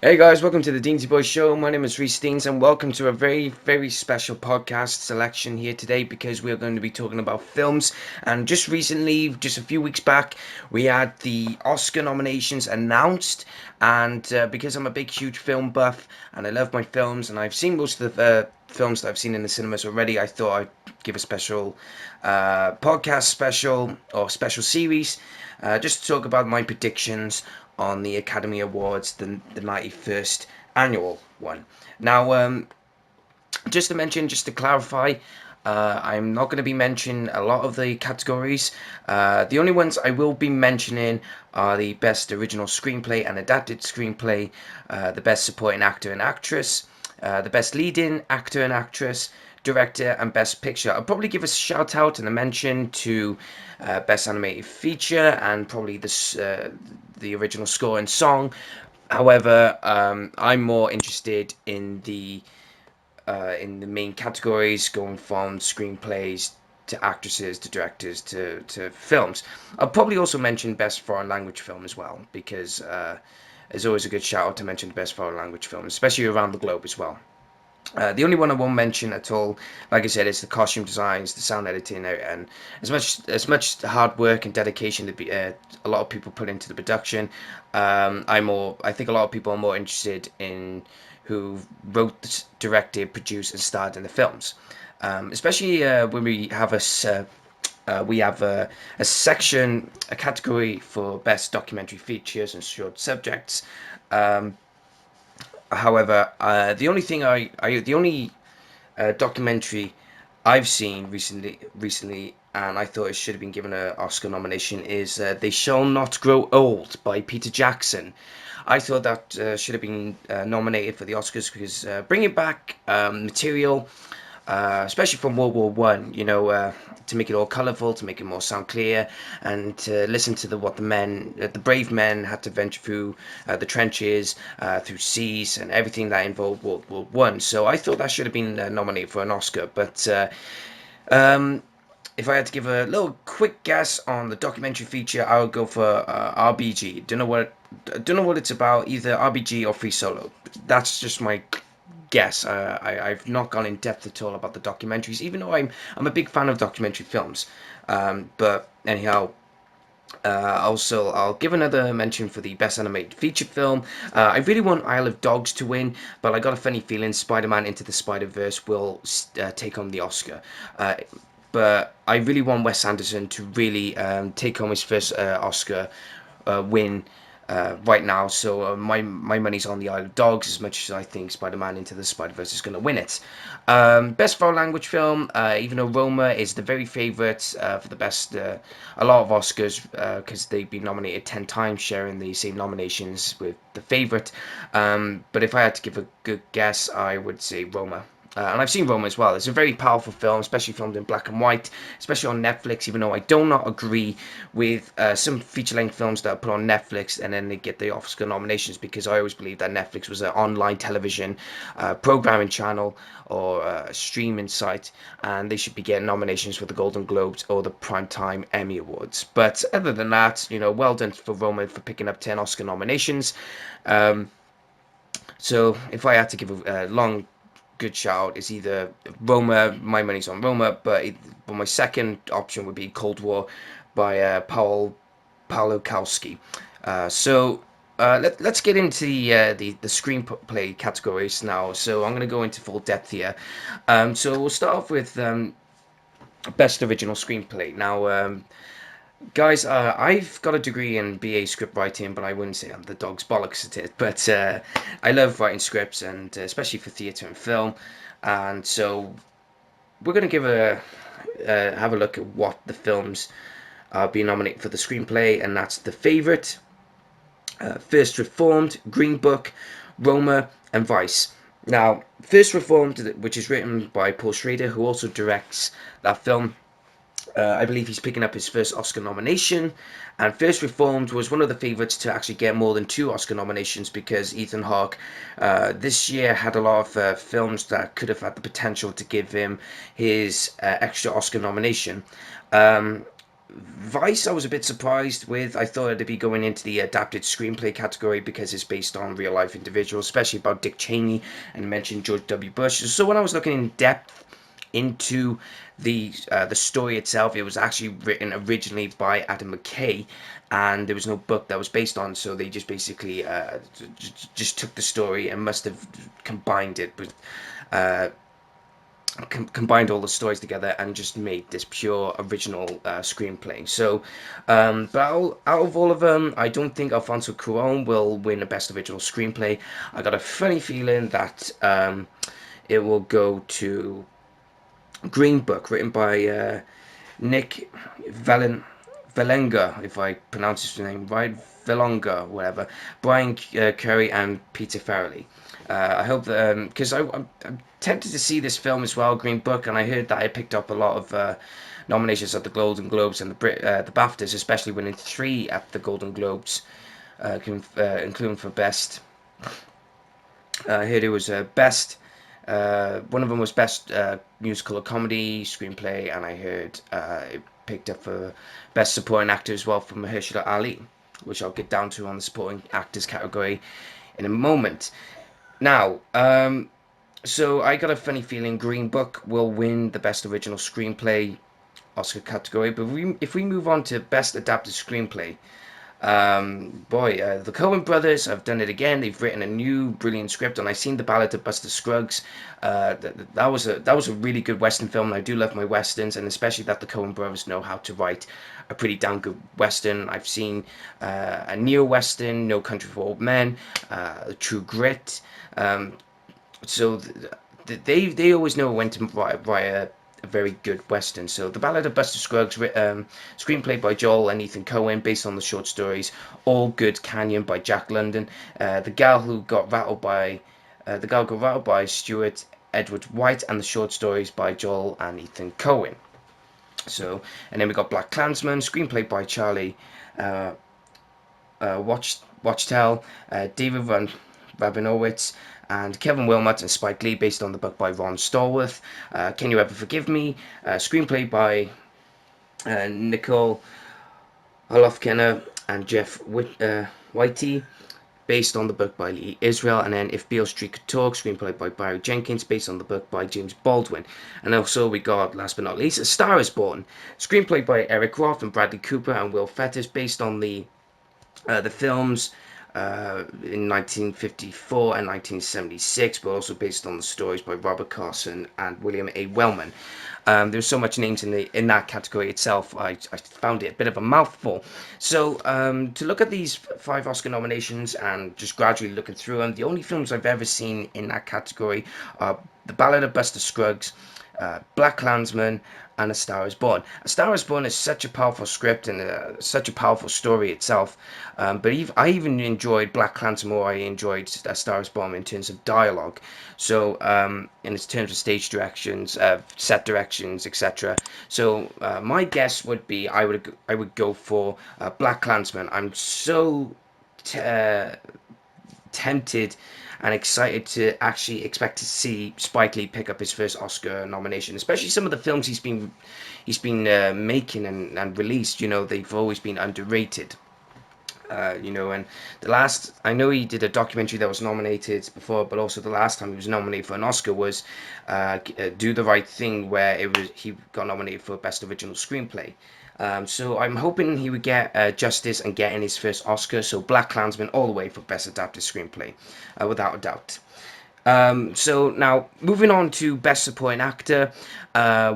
Hey guys, welcome to the Deansy Boys Show. My name is Reece Deans, and welcome to a very special podcast selection here today because we are going to be talking about films. And just recently, just a few weeks back, we had the Oscar nominations announced. And because I'm a big, huge film buff and I love my films, and I've seen most of the films that I've seen in the cinemas already, I thought I'd give a special podcast special or special series just to talk about my predictions on the Academy Awards, the 91st annual one. Now, just to mention, just to clarify, I'm not going to be mentioning a lot of the categories. The only ones I will be mentioning are the Best Original Screenplay and Adapted Screenplay, the Best Supporting Actor and Actress, the Best Leading Actor and Actress, Director, and Best Picture. I'll probably give a shout out and a mention to Best Animated Feature and probably the original score and song. However, I'm more interested in the main categories, going from screenplays to actresses to directors to films. I'll probably also mention best foreign language film as well because there's always a good shout out to mention the best foreign language film, especially around the globe as well. The only one I won't mention at all, like I said, is the costume designs, the sound editing, and as much hard work and dedication that a lot of people put into the production. I think a lot of people are more interested in who wrote, directed, produced, and starred in the films. Especially when we have a section, a category for best documentary features and short subjects. Um, However, the only documentary I've seen recently, and I thought it should have been given an Oscar nomination is "They Shall Not Grow Old" by Peter Jackson. I thought that should have been nominated for the Oscars because bringing back material especially from World War One. To make it all colourful, to make it more sound clear, and to listen to what the brave men, had to venture through the trenches, through seas, and everything that involved World War One. So I thought that should have been nominated for an Oscar. But um, if I had to give a little quick guess on the documentary feature, I would go for RBG. Don't know what it's about, either RBG or Free Solo. That's just my guess. I've not gone in depth at all about the documentaries, even though I'm a big fan of documentary films. But anyhow, also, I'll give another mention for the Best Animated Feature Film. I really want Isle of Dogs to win, but I got a funny feeling Spider-Man Into the Spider-Verse will take on the Oscar. But I really want Wes Anderson to really take home his first Oscar win right now. So my money's on the Isle of Dogs as much as I think Spider-Man Into the Spider-Verse is going to win it. Best foreign language film, even though Roma is the very favourite for the best, a lot of Oscars because they've been nominated 10 times, sharing the same nominations with the favourite. But if I had to give a good guess, I would say Roma. And I've seen Roma as well. It's a very powerful film, especially filmed in black and white, especially on Netflix, even though I do not agree with some feature-length films that are put on Netflix and then they get the Oscar nominations, because I always believe that Netflix was an online television programming channel or streaming site, and they should be getting nominations for the Golden Globes or the Primetime Emmy Awards. But other than that, well done for Roma for picking up 10 Oscar nominations. Um, so if I had to give a long good shout, is either Roma. My money's on Roma, but my second option would be Cold War by Paolo Kowski. Let's get into the screenplay categories now. So I'm going to go into full depth here. So we'll start off with best original screenplay. Now, guys, I've got a degree in BA script writing, but I wouldn't say I'm the dog's bollocks at it. But I love writing scripts, and especially for theatre and film. And so we're going to have a look at what the films are being nominated for the screenplay, and that's The Favourite, First Reformed, Green Book, Roma, and Vice. Now, First Reformed, which is written by Paul Schrader, who also directs that film. I believe he's picking up his first Oscar nomination, and First Reformed was one of the favourites to actually get more than 2 Oscar nominations, because Ethan Hawke this year had a lot of films that could have had the potential to give him his extra Oscar nomination. Vice, I was a bit surprised with. I thought it'd be going into the adapted screenplay category because it's based on real life individuals, especially about Dick Cheney and mentioned George W. Bush. So when I was looking in depth into the story itself, it was actually written originally by Adam McKay, and there was no book that was based on. So they just basically just took the story and must have combined it with. Combined all the stories together and just made this pure original screenplay. So, but out of all of them, I don't think Alfonso Cuarón will win a Best Original Screenplay. I got a funny feeling that it will go to Green Book, written by Nick Velenga, if I pronounce his name right, Velonga, whatever, Brian Curry, and Peter Farrelly. I hope that, because I'm tempted to see this film as well, Green Book, and I heard that it picked up a lot of nominations at the Golden Globes and the BAFTAs, especially winning 3 at the Golden Globes, including for Best. I heard it was Best. One of them was Best Musical or Comedy Screenplay, and I heard it picked up for Best Supporting Actor as well from Mahershala Ali, which I'll get down to on the Supporting Actors category in a moment. Now, so I got a funny feeling Green Book will win the Best Original Screenplay Oscar category, but if we move on to Best Adapted Screenplay, the Coen brothers have done it again. They've written a new brilliant script, and I've seen The Ballad of Buster Scruggs. That was a really good Western film, and I do love my Westerns, and especially that the Coen brothers know how to write a pretty damn good Western. I've seen a neo-Western, No Country for Old Men, True Grit. So they always know when to write a very good western. So The Ballad of Buster Scruggs, screenplay by Joel and Ethan Coen, based on the short stories All Good Canyon by Jack London, The Gal Who Got Rattled by Stuart Edward White, and the short stories by Joel and Ethan Coen. So, and then we got Black Klansman, screenplay by Charlie Watchtell, David Rabinowitz, and Kevin Wilmot and Spike Lee, based on the book by Ron Stallworth. Can You Ever Forgive Me? Screenplay by Nicole Holofcener and Jeff Whitey, based on the book by Lee Israel. And then If Beale Street Could Talk, screenplay by Barry Jenkins, based on the book by James Baldwin. And also we got, last but not least, A Star Is Born, screenplay by Eric Roth and Bradley Cooper and Will Fetters, based on the films in 1954 and 1976, but also based on the stories by Robert Carson and William A. Wellman. There's so much names in that category itself. I found it a bit of a mouthful. So to look at these 5 Oscar nominations and just gradually looking through them, the only films I've ever seen in that category are The Ballad of Buster Scruggs, Black Klansman, and A Star Is Born. A Star Is Born is such a powerful script and such a powerful story itself. But I even enjoyed Black Klansman more. I enjoyed A Star Is Born in terms of dialogue. So in terms of stage directions, set directions, etc. So my guess would be I would go for Black Klansman. I'm so tempted and excited to actually expect to see Spike Lee pick up his first Oscar nomination, especially some of the films he's been making and released. They've always been underrated. And the last, I know he did a documentary that was nominated before, but also the last time he was nominated for an Oscar was Do the Right Thing, where he got nominated for Best Original Screenplay. So I'm hoping he would get justice and get in his first Oscar. So Black Klansman all the way for Best Adapted Screenplay, without a doubt. So now moving on to Best Supporting Actor,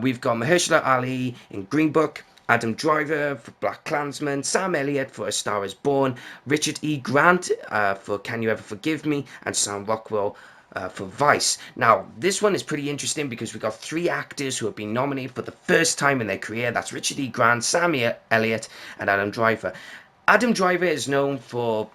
we've got Mahershala Ali in Green Book, Adam Driver for Black Klansman, Sam Elliott for A Star Is Born, Richard E. Grant for Can You Ever Forgive Me, and Sam Rockwell for Vice. Now, this one is pretty interesting because we got 3 actors who have been nominated for the first time in their career. That's Richard E. Grant, Sam Elliott, and Adam Driver. Adam Driver is known for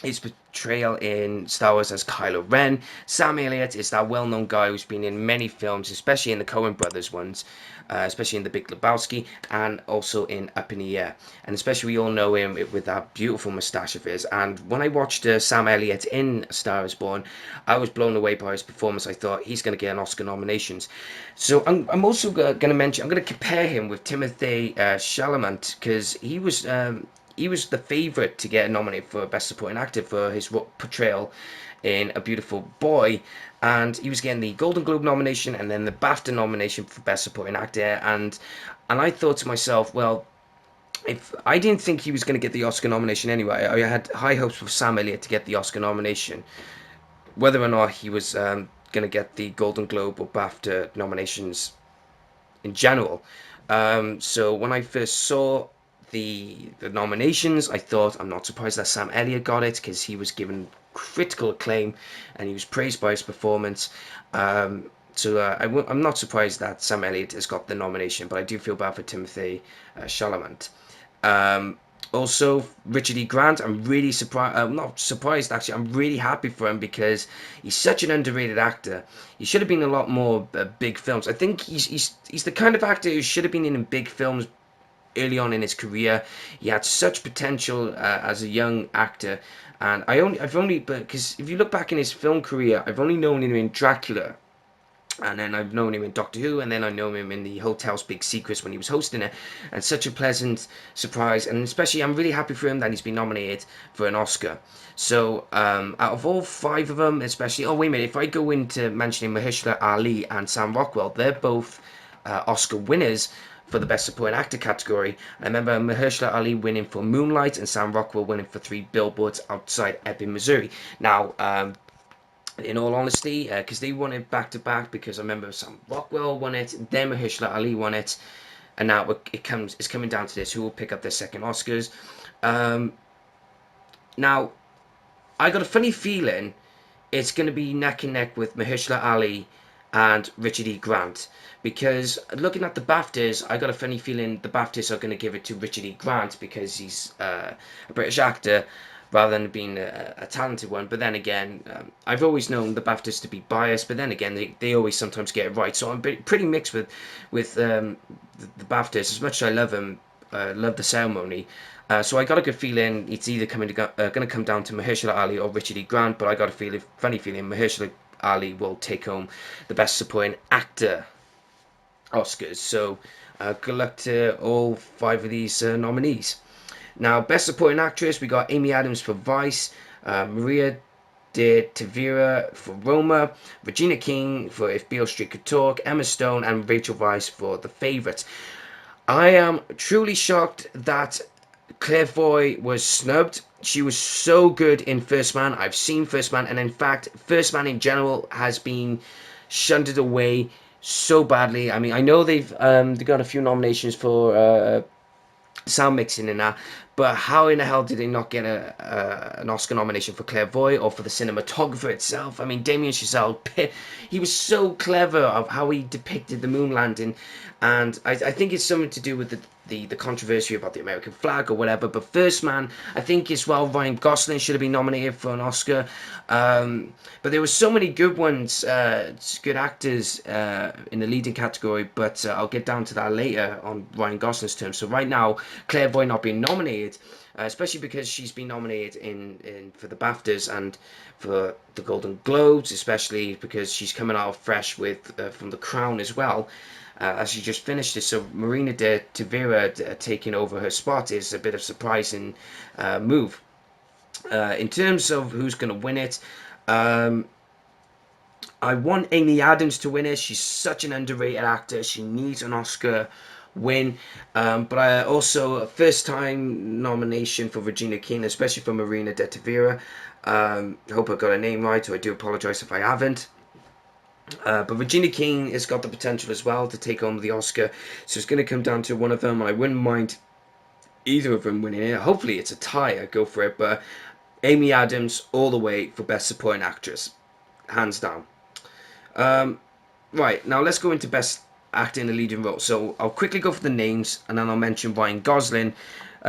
his portrayal in Star Wars as Kylo Ren. Sam Elliott is that well-known guy who's been in many films, especially in the Coen Brothers ones, especially in The Big Lebowski, and also in Up in the Air. And especially we all know him with that beautiful moustache of his. And when I watched Sam Elliott in Star is Born, I was blown away by his performance. I thought he's going to get an Oscar nominations. So I'm also going to mention, I'm going to compare him with Timothée Chalamet, because he was the favourite to get nominated for Best Supporting Actor for his portrayal in A Beautiful Boy, and he was getting the Golden Globe nomination and then the BAFTA nomination for Best Supporting Actor, and I thought to myself, well, if I didn't think he was going to get the Oscar nomination anyway, I had high hopes for Sam Elliott to get the Oscar nomination, whether or not he was going to get the Golden Globe or BAFTA nominations in general. So when I first saw the nominations, I thought, I'm not surprised that Sam Elliott got it, because he was given critical acclaim and he was praised by his performance. I'm not surprised that Sam Elliott has got the nomination, but I do feel bad for Timothée Chalamet. Also, Richard E. Grant, I'm really surprised. I'm not surprised, actually. I'm really happy for him, because he's such an underrated actor. He should have been in a lot more big films. I think he's the kind of actor who should have been in big films early on in his career. He had such potential as a young actor, and because if you look back in his film career, I've only known him in Dracula, and then I've known him in Doctor Who, and then I know him in the Hotel's Big Secrets when he was hosting it, and such a pleasant surprise, and especially I'm really happy for him that he's been nominated for an Oscar. So out of all five of them, especially, oh wait a minute, if I go into mentioning Mahershala Ali and Sam Rockwell, they're both Oscar winners for the Best Supporting Actor category. I remember Mahershala Ali winning for Moonlight and Sam Rockwell winning for Three Billboards Outside Ebbing, Missouri. Now, in all honesty, because they won it back to back, because I remember Sam Rockwell won it, then Mahershala Ali won it, and now it's coming down to this: who will pick up their second Oscars. Now, I got a funny feeling it's going to be neck and neck with Mahershala Ali and Richard E. Grant, because looking at the BAFTAs, I got a funny feeling the BAFTAs are going to give it to Richard E. Grant, because he's a British actor rather than being a talented one. But then again, I've always known the BAFTAs to be biased, but then again, they always sometimes get it right. So I'm pretty mixed with the BAFTAs. As much as I love them, love the ceremony. So I got a good feeling it's either going to come down to Mahershala Ali or Richard E. Grant, but I got a funny feeling Mahershala Ali will take home the Best Supporting Actor Oscars. So good luck to all five of these nominees. Now, Best Supporting Actress, we got Amy Adams for Vice, Maria de Tavira for Roma, Regina King for If Beale Street Could Talk, Emma Stone and Rachel Weisz for The Favourite. I am truly shocked that Claire Foy was snubbed. She was so good in First Man. I've seen First Man, and in fact, First Man in general has been shunted away so badly. I mean, I know they got a few nominations for sound mixing in that, but how in the hell did they not get an Oscar nomination for Clairvoy or for the cinematographer itself? I mean, Damien Chazelle, he was so clever of how he depicted the moon landing, and I think it's something to do with the controversy about the American flag or whatever. But First Man, I think as well, Ryan Gosling should have been nominated for an Oscar. But there were so many good ones, good actors in the leading category, but I'll get down to that later on Ryan Gosling's terms. So right now, Claire Foy not being nominated, especially because she's been nominated in for the BAFTAs and for the Golden Globes, especially because she's coming out fresh with from The Crown as well. As she just finished it, so Marina de Tavira taking over her spot is a bit of a surprising move. In terms of who's going to win it, I want Amy Adams to win it. She's such an underrated actor. She needs an Oscar win. But I also a first time nomination for Regina King, especially for Marina de Tavira. Hope I got her name right, so I do apologise if I haven't. But Regina King has got the potential as well to take home the Oscar, so it's going to come down to one of them. I wouldn't mind either of them winning it. Hopefully it's a tie, I go for it, but Amy Adams all the way for Best Supporting Actress, hands down. Right, now let's go into Best Actor in a Leading Role. So I'll quickly go for the names, and then I'll mention Ryan Gosling.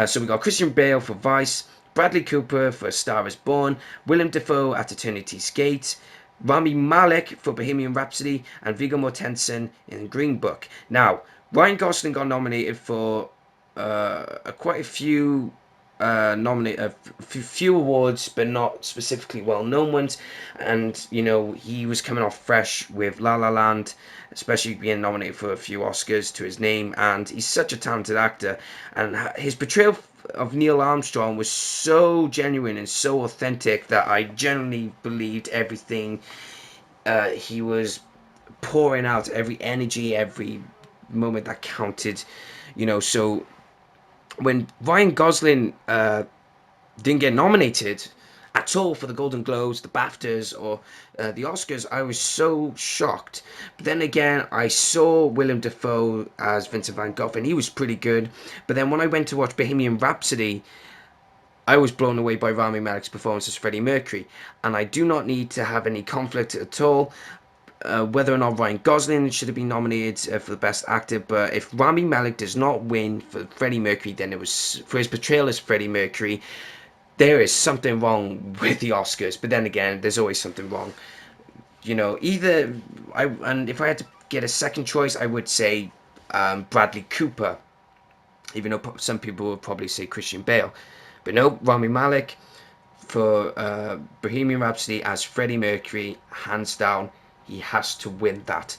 So we got Christian Bale for Vice, Bradley Cooper for A Star Is Born, Willem Dafoe at Eternity's Gate, Rami Malek for Bohemian Rhapsody, and Viggo Mortensen in Green Book. Now, Ryan Gosling got nominated for quite a few few awards, but not specifically well-known ones. And he was coming off fresh with La La Land, especially being nominated for a few Oscars to his name. And he's such a talented actor, and his portrayal of Neil Armstrong was so genuine and so authentic that I genuinely believed everything he was pouring out, every energy, every moment that counted. So when Ryan Gosling didn't get nominated at all for the Golden Globes, the BAFTAs, or the Oscars, I was so shocked. But then again, I saw Willem Dafoe as Vincent van Gogh, and he was pretty good. But then when I went to watch Bohemian Rhapsody, I was blown away by Rami Malek's performance as Freddie Mercury. And I do not need to have any conflict at all. Whether or not Ryan Gosling should have been nominated for the Best Actor, but if Rami Malek does not win for Freddie Mercury, then it was for his portrayal as Freddie Mercury. There is something wrong with the Oscars. But then again, there's always something wrong. And if I had to get a second choice, I would say Bradley Cooper, even though some people would probably say Christian Bale. But no, Rami Malek for Bohemian Rhapsody as Freddie Mercury, hands down. He has to win that,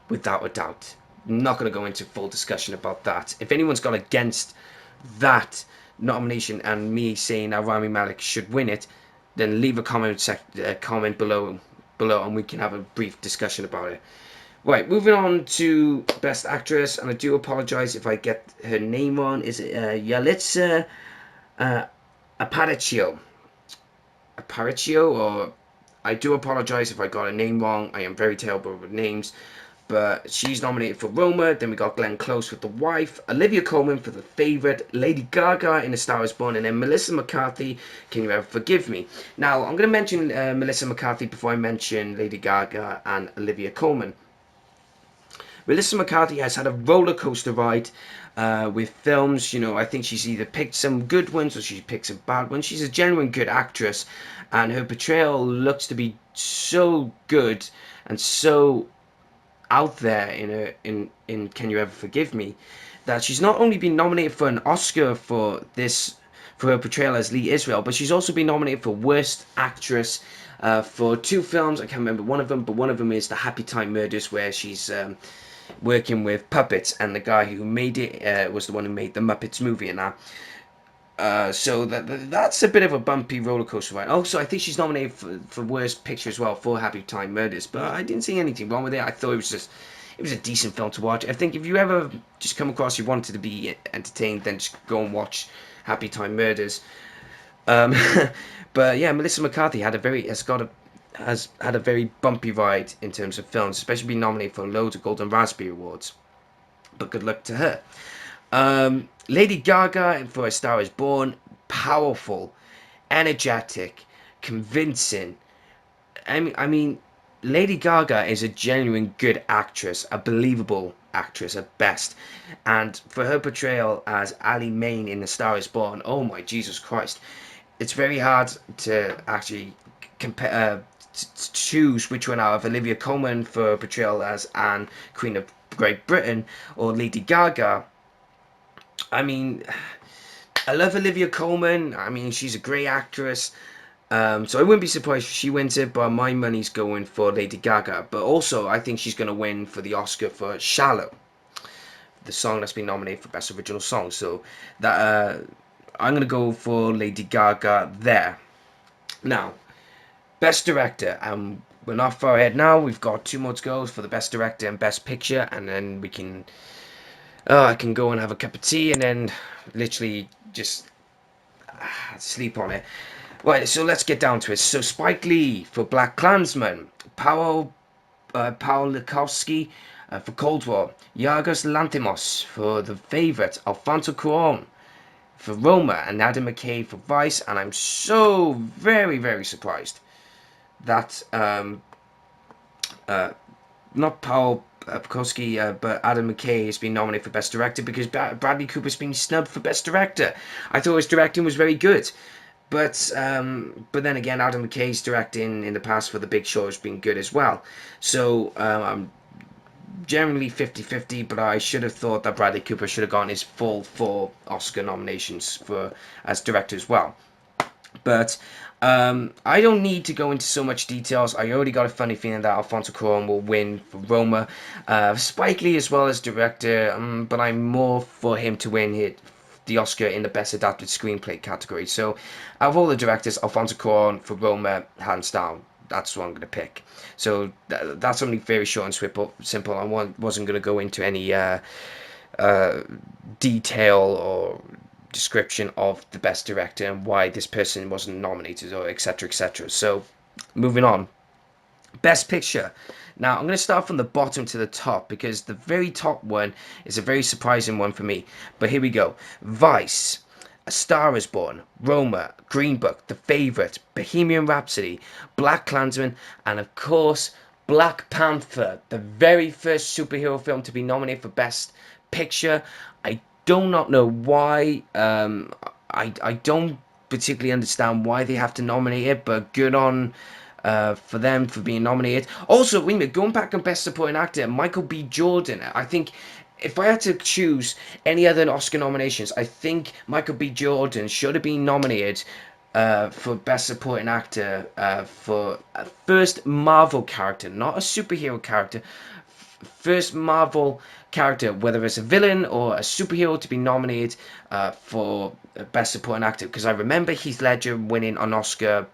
without a doubt. I'm not going to go into full discussion about that. If anyone's gone against that nomination and me saying that Rami Malek should win it, then leave a comment below, and we can have a brief discussion about it. Right, moving on to Best Actress, and I do apologise if I get her name wrong. Is it Yalitza Aparicio? Or I do apologise if I got a name wrong. I am very terrible with names. But she's nominated for Roma. Then we got Glenn Close with The Wife, Olivia Colman for The Favourite, Lady Gaga in A Star Is Born, and then Melissa McCarthy, Can You Ever Forgive Me? Now, I'm going to mention Melissa McCarthy before I mention Lady Gaga and Olivia Colman. Melissa McCarthy has had a roller coaster ride with films. I think she's either picked some good ones or she picked some bad ones. She's a genuine good actress, and her portrayal looks to be so good and so out there in Can You Ever Forgive Me, that she's not only been nominated for an Oscar for her portrayal as Lee Israel, but she's also been nominated for Worst Actress for two films. I can't remember one of them, but one of them is The Happy Time Murders, where she's working with puppets, and the guy who made it was the one who made the Muppets movie and that. So that's a bit of a bumpy roller coaster ride. Also, I think she's nominated for Worst Picture as well for Happy Time Murders, but I didn't see anything wrong with it. I thought it was a decent film to watch. I think if you ever just come across you wanted to be entertained, then just go and watch Happy Time Murders. But yeah, Melissa McCarthy has had a very bumpy ride in terms of films, especially being nominated for loads of Golden Raspberry Awards. But good luck to her. Lady Gaga for A Star Is Born, powerful, energetic, convincing. I mean, Lady Gaga is a genuine good actress, a believable actress at best. And for her portrayal as Ali Main in A Star Is Born, oh my Jesus Christ. It's very hard to actually choose which one out of Olivia Colman for her portrayal as Anne, Queen of Great Britain, or Lady Gaga. I mean, I love Olivia Colman. I mean, she's a great actress. So I wouldn't be surprised if she wins it, but my money's going for Lady Gaga. But also, I think she's going to win for the Oscar for Shallow, the song that's been nominated for Best Original Song. So that I'm going to go for Lady Gaga there. Now, Best Director. We're not far ahead now. We've got 2 more to go for the Best Director and Best Picture, and then we can... I can go and have a cup of tea and then literally just sleep on it. Right, so let's get down to it. So Spike Lee for Black Klansman, Paul Lukowski for Cold War, Yorgos Lanthimos for The Favourite, Alfonso Cuarón for Roma, and Adam McKay for Vice. And I'm so very, very surprised that not Paul Bukowski, but Adam McKay has been nominated for Best Director, because Bradley Cooper's been snubbed for Best Director. I thought his directing was very good. but then again, Adam McKay's directing in the past for The Big Short has been good as well. So I'm generally 50-50, but I should have thought that Bradley Cooper should have gotten his full 4 Oscar nominations for as director as well. But I don't need to go into so much details. I already got a funny feeling that Alfonso Cuarón will win for Roma. Spike Lee as well as director, but I'm more for him to win the Oscar in the Best Adapted Screenplay category. So, out of all the directors, Alfonso Cuarón for Roma, hands down. That's what I'm going to pick. So that's only very short and simple. I wasn't going to go into any detail or description of the best director and why this person wasn't nominated, or etc. etc. So moving on. Best Picture. Now, I'm going to start from the bottom to the top because the very top one is a very surprising one for me. But here we go. Vice, A Star is Born, Roma, Green Book, The Favourite, Bohemian Rhapsody, Black Klansman, and of course, Black Panther, the very first superhero film to be nominated for Best Picture. I do not know why. I don't particularly understand why they have to nominate it, but good on for them for being nominated. Also, wait a minute, going back on Best Supporting Actor, Michael B. Jordan. I think if I had to choose any other Oscar nominations, I think Michael B. Jordan should have been nominated for Best Supporting Actor for a first Marvel character, not a superhero character. First Marvel character, whether it's a villain or a superhero, to be nominated for Best Supporting Actor. Because I remember Heath Ledger winning an Oscar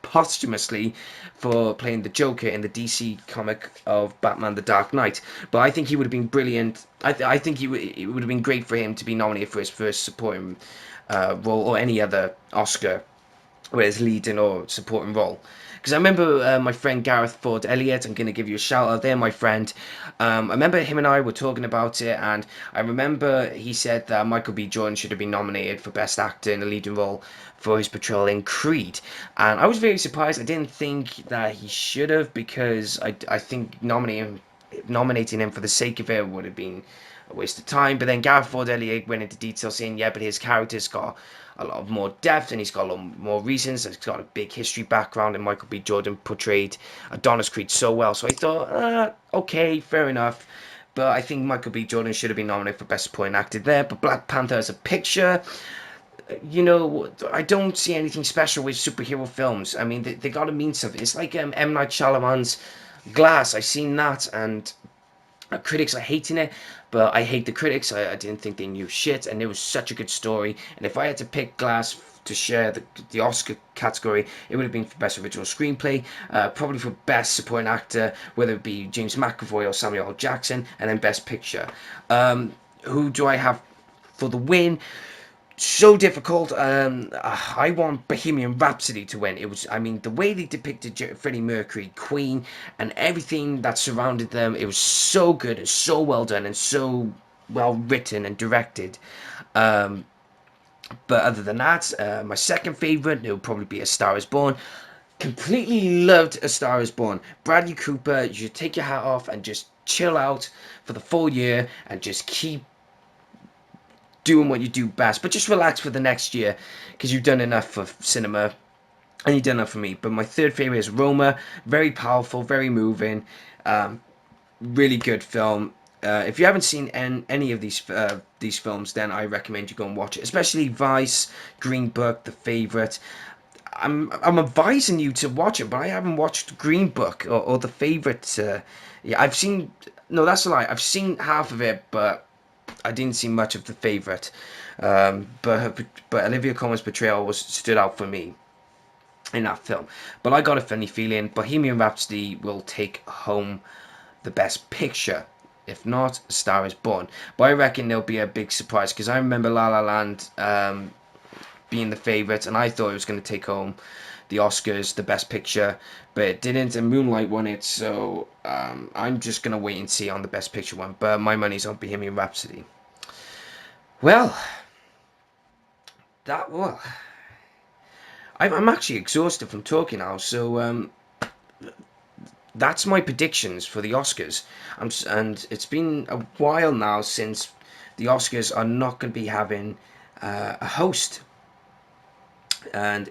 posthumously for playing the Joker in the DC comic of Batman The Dark Knight. But I think he would have been brilliant. I think it would have been great for him to be nominated for his first supporting role, or any other Oscar, whether it's leading or supporting role. Because I remember my friend Gareth Ford Elliott, I'm going to give you a shout out there, my friend. I remember him and I were talking about it, and I remember he said that Michael B. Jordan should have been nominated for Best Actor in a leading role for his portrayal in Creed. And I was very surprised. I didn't think that he should have, because I think nominating him for the sake of it would have been a waste of time. But then Gareth Ford Elliott went into detail saying, yeah, but his character's got a lot of more depth and he's got a lot more reasons. He's got a big history background, and Michael B. Jordan portrayed Adonis Creed so well. So I thought, okay, fair enough. But I think Michael B. Jordan should have been nominated for Best Supporting Actor there. But Black Panther as a picture, I don't see anything special with superhero films. I mean, they gotta mean something. It's like M. Night Shyamalan's Glass. I seen that, and critics are hating it, but I hate the critics. I didn't think they knew shit, and it was such a good story. And if I had to pick Glass to share the Oscar category, it would have been for Best Original Screenplay, probably for Best Supporting Actor, whether it be James McAvoy or Samuel L. Jackson, and then Best Picture. Who do I have for the win? So difficult. I want Bohemian Rhapsody to win. It was, I mean, the way they depicted Freddie Mercury, Queen, and everything that surrounded them, it was so good and so well done and so well written and directed. But other than that, my second favorite, it would probably be A Star Is Born. Completely loved A Star Is Born. Bradley Cooper, you should take your hat off and just chill out for the full year and just keep doing what you do best, but just relax for the next year, because you've done enough for cinema and you've done enough for me. But my third favorite is Roma. Very powerful, very moving, really good film. If you haven't seen any of these films, then I recommend you go and watch it, especially Vice, Green Book, The Favourite. I'm advising you to watch it, but I haven't watched Green Book or The Favourite. Yeah, I've seen. No, that's a lie. I've seen half of it, but I didn't see much of The Favourite. But Olivia Colman's portrayal stood out for me in that film. But I got a funny feeling Bohemian Rhapsody will take home the Best Picture. If not, A Star Is Born. But I reckon there'll be a big surprise, because I remember La La Land being the favourite, and I thought it was going to take home the Oscars, the Best Picture, but it didn't, and Moonlight won it. So I'm just going to wait and see on the Best Picture one. But my money's on Bohemian Rhapsody. Well, I'm actually exhausted from talking now, so that's my predictions for the Oscars. And it's been a while now since the Oscars are not going to be having a host. and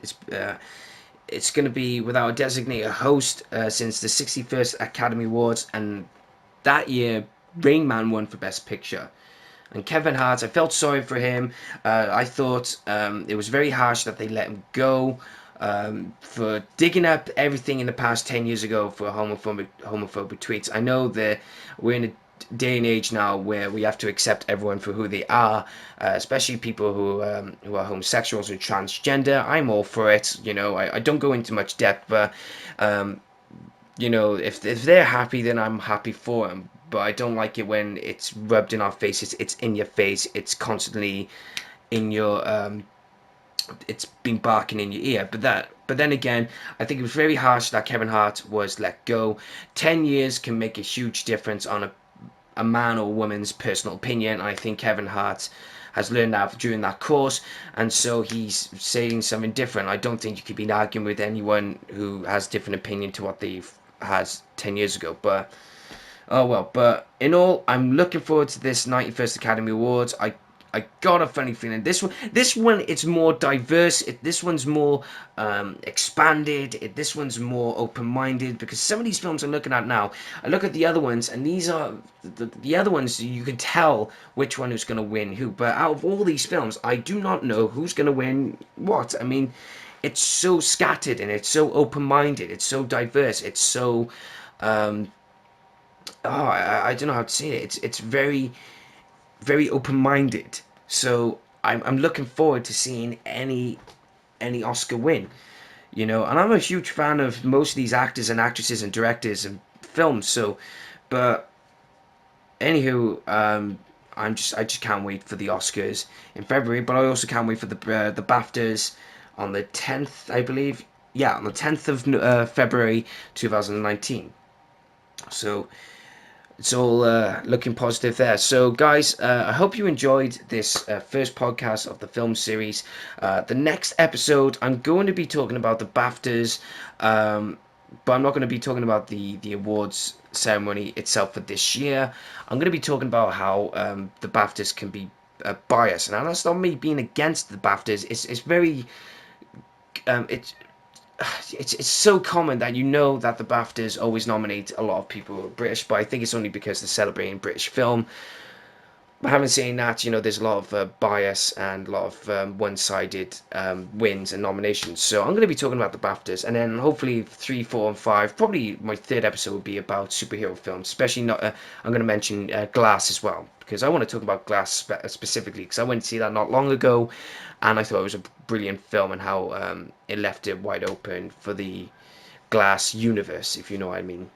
it's going to be without a designated host since the 61st Academy Awards, and that year Rain Man won for Best Picture. And Kevin Hart, I felt sorry for him. I thought it was very harsh that they let him go for digging up everything in the past 10 years ago for homophobic tweets. I know that we're in a day and age now where we have to accept everyone for who they are, especially people who are homosexuals or transgender. I'm all for it. You know, I don't go into much depth, but you know, if they're happy, then I'm happy for them. But I don't like it when it's rubbed in our faces. It's in your face. It's constantly in your it's been barking in your ear. But then again, I think it was very harsh that Kevin Hart was let go. 10 years can make a huge difference on a man or woman's personal opinion. I think Kevin Hart has learned that during that course, and so he's saying something different. I don't think you could be arguing with anyone who has different opinion to what they've has 10 years ago. But oh well. But in all, I'm looking forward to this 91st Academy Awards. I got a funny feeling this one it's more diverse. This one's more expanded. This one's more open-minded, because some of these films I'm looking at now, I look at the other ones, and these are the other ones, you can tell which one is going to win who. But out of all these films, I do not know who's going to win what. I mean, it's so scattered and it's so open-minded. It's so diverse. It's so I don't know how to say it. It's very very open-minded. So I'm looking forward to seeing any Oscar win. You know, and I'm a huge fan of most of these actors and actresses and directors and films. So, but anywho, I just can't wait for the Oscars in February. But I also can't wait for the BAFTAs on the 10th, I believe. Yeah, on the 10th of February 2019. So it's all looking positive there. So, guys, I hope you enjoyed this first podcast of the film series. The next episode, I'm going to be talking about the BAFTAs, but I'm not going to be talking about the awards ceremony itself for this year. I'm going to be talking about how the BAFTAs can be biased, and that's not me being against the BAFTAs. It's very it's it's so common that you know that the BAFTAs always nominate a lot of people who are British, but I think it's only because they're celebrating British film. But having saying that, you know, there's a lot of bias and a lot of one-sided wins and nominations. So I'm going to be talking about the BAFTAs, and then hopefully 3, 4, and 5. Probably my third episode will be about superhero films, especially not. I'm going to mention Glass as well, because I want to talk about Glass specifically, because I went to see that not long ago, and I thought it was a brilliant film, and how it left it wide open for the Glass universe, if you know what I mean.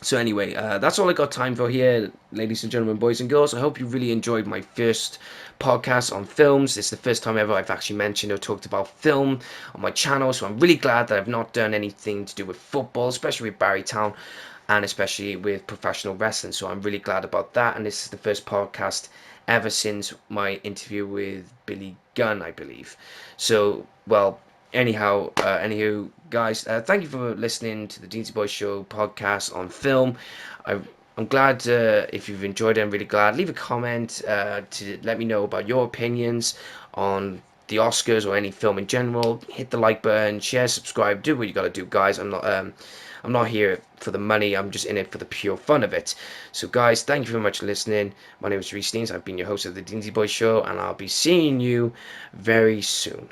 So anyway, that's all I got time for here, ladies and gentlemen, boys and girls. I hope you really enjoyed my first podcast on films. It's the first time ever I've actually mentioned or talked about film on my channel, so I'm really glad that I've not done anything to do with football, especially with Barrytown, and especially with professional wrestling. So I'm really glad about that, and this is the first podcast ever since my interview with Billy Gunn, I believe. So, well, anywho, guys, thank you for listening to the Deansy Boy Show podcast on film. I'm glad if you've enjoyed it. I'm really glad. Leave a comment to let me know about your opinions on the Oscars or any film in general. Hit the like button, share, subscribe, do what you gotta do, guys. I'm not here for the money. I'm just in it for the pure fun of it. So, guys, thank you very much for listening. My name is Reece Deans. I've been your host of the Deansy Boy Show, and I'll be seeing you very soon.